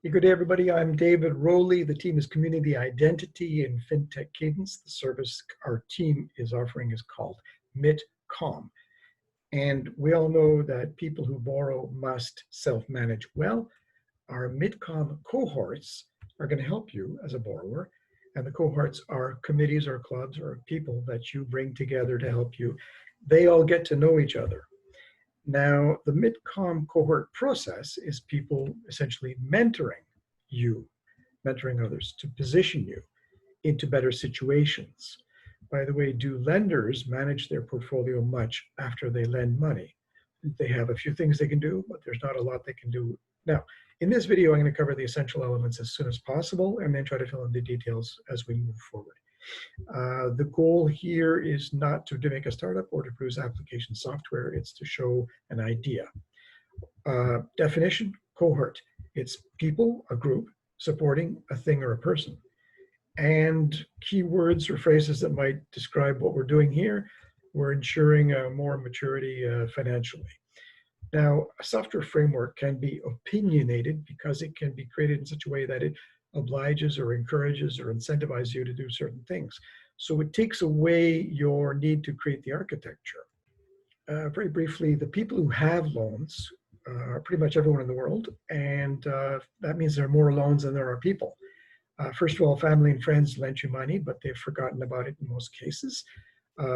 Hey, good day, everybody. I'm David Rowley. The team is Community Identity and FinTech Cadence. The service our team is offering is called Mitcom. And we all know that people who borrow must self-manage well. Our Mitcom cohorts are going to help you as a borrower. And the cohorts are committees or clubs or people that you bring together to help you. They all get to know each other. Now, the Mitcom cohort process is people essentially mentoring you, mentoring others to position you into better situations. By the way, do lenders manage their portfolio much after they lend money? They have a few things they can do, but there's not a lot they can do. Now, in this video, I'm going to cover the essential elements as soon as possible and then try to fill in the details as we move forward. The goal here is not to make a startup or to produce application software. It's to show an idea. Definition, cohort. It's people, a group, supporting a thing or a person. And keywords or phrases that might describe what we're doing here. We're ensuring more maturity financially. Now, a software framework can be opinionated because it can be created in such a way that it obliges or encourages or incentivizes you to do certain things. So it takes away your need to create the architecture. Very briefly, the people who have loans are pretty much everyone in the world, and that means there are more loans than there are people. First of all, family and friends lend you money, but they've forgotten about it in most cases.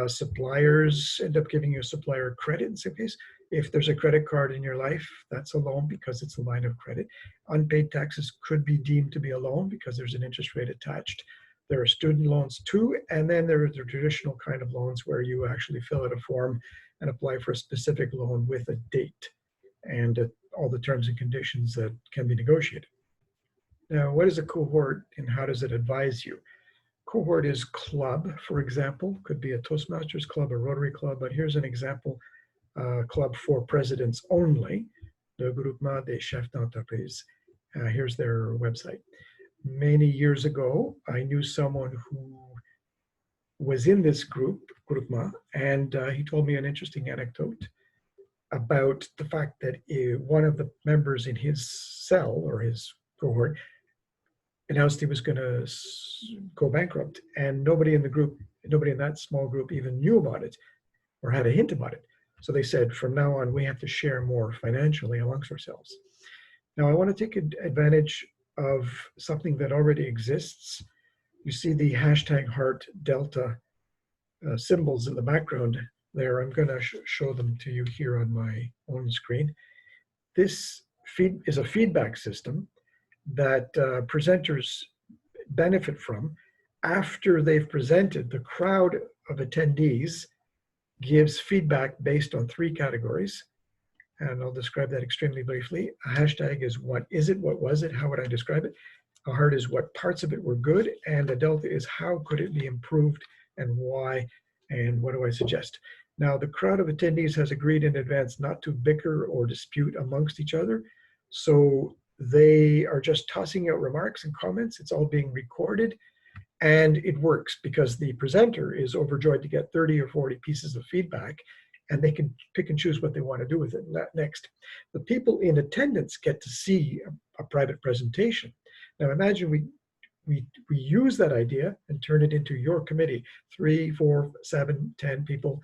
Suppliers end up giving you a supplier credit in some cases. If there's a credit card in your life, that's a loan because it's a line of credit. Unpaid taxes could be deemed to be a loan because there's an interest rate attached. There are student loans too, and then there are the traditional kind of loans where you actually fill out a form and apply for a specific loan with a date and all the terms and conditions that can be negotiated. Now, what is a cohort and how does it advise you? Cohort is club, for example, could be a Toastmasters club, a Rotary club, but here's an example, club for presidents only, le Groupement des Chefs d'Entreprise. Here's their website. Many years ago, I knew someone who was in this groupement, and he told me an interesting anecdote about the fact that one of the members in his cell or his cohort announced he was going to go bankrupt, and nobody in the group, nobody in that small group even knew about it or had a hint about it. So they said, from now on, we have to share more financially amongst ourselves. Now, I want to take advantage of something that already exists. You see the hashtag heart delta symbols in the background there. I'm going to show them to you here on my own screen. This is a feedback system that presenters benefit from. After they've presented, the crowd of attendees gives feedback based on 3 categories. And I'll describe that extremely briefly. A hashtag is what is it, what was it, how would I describe it? A heart is what parts of it were good, and a delta is how could it be improved and why, and what do I suggest? Now, the crowd of attendees has agreed in advance not to bicker or dispute amongst each other. So they are just tossing out remarks and comments. It's all being recorded, and it works because the presenter is overjoyed to get 30 or 40 pieces of feedback, and they can pick and choose what they want to do with it next. The people in attendance get to see a private presentation. Now imagine we use that idea and turn it into your committee, 3, 4, 7, 10 people,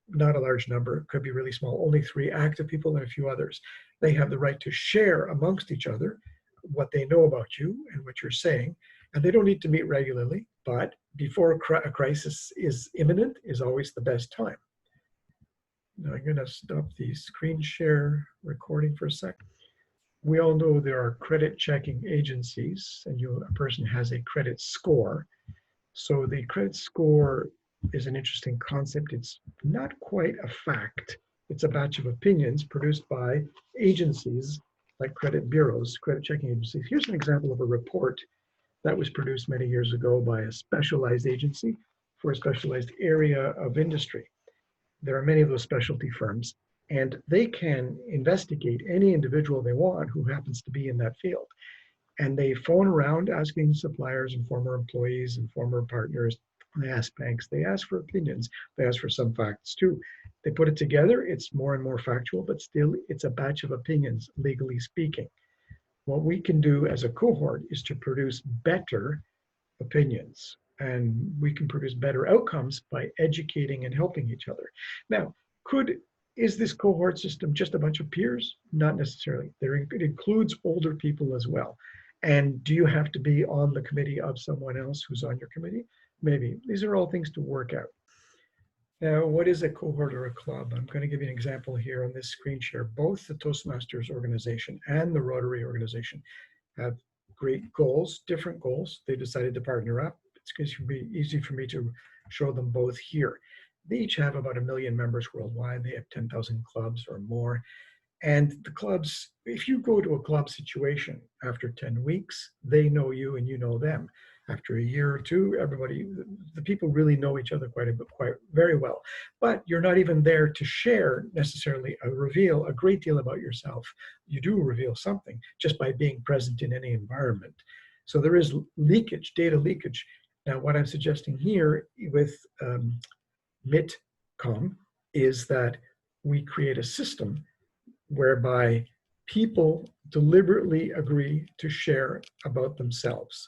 not a large number, it could be really small, only 3 active people and a few others. They have the right to share amongst each other what they know about you and what you're saying, and they don't need to meet regularly, but before a crisis is imminent is always the best time. Now I'm going to stop the screen share recording for a sec. We all know there are credit checking agencies, and a person has a credit score. So the credit score is an interesting concept. It's not quite a fact. It's a batch of opinions produced by agencies like credit bureaus, credit checking agencies. Here's an example of a report that was produced many years ago by a specialized agency for a specialized area of industry. There are many of those specialty firms, and they can investigate any individual they want who happens to be in that field. And they phone around asking suppliers and former employees and former partners. They ask banks, they ask for opinions, they ask for some facts too. They put it together, it's more and more factual, but still it's a batch of opinions, legally speaking. What we can do as a cohort is to produce better opinions, and we can produce better outcomes by educating and helping each other. Now, is this cohort system just a bunch of peers? Not necessarily. It includes older people as well. And do you have to be on the committee of someone else who's on your committee? Maybe. These are all things to work out. Now, what is a cohort or a club? I'm going to give you an example here on this screen share. Both the Toastmasters organization and the Rotary organization have great goals, different goals. They decided to partner up. It's going to be easy for me to show them both here. They each have about 1 million members worldwide. They have 10,000 clubs or more. And the clubs, if you go to a club situation after 10 weeks, they know you and you know them. After a year or two, everybody, the people really know each other quite very well. But you're not even there to share necessarily reveal a great deal about yourself. You do reveal something just by being present in any environment. So there is leakage, data leakage. Now, what I'm suggesting here with Mitcom is that we create a system whereby people deliberately agree to share about themselves.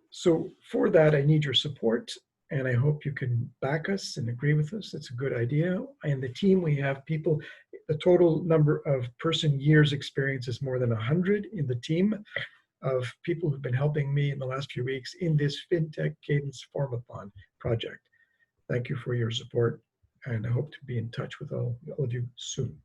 So for that, I need your support, and I hope you can back us and agree with us. It's a good idea. And the team, we have people, the total number of person years experience is more than 100 in the team of people who've been helping me in the last few weeks in this FinTech Cadence Formathon project. Thank you for your support, and I hope to be in touch with all of you soon.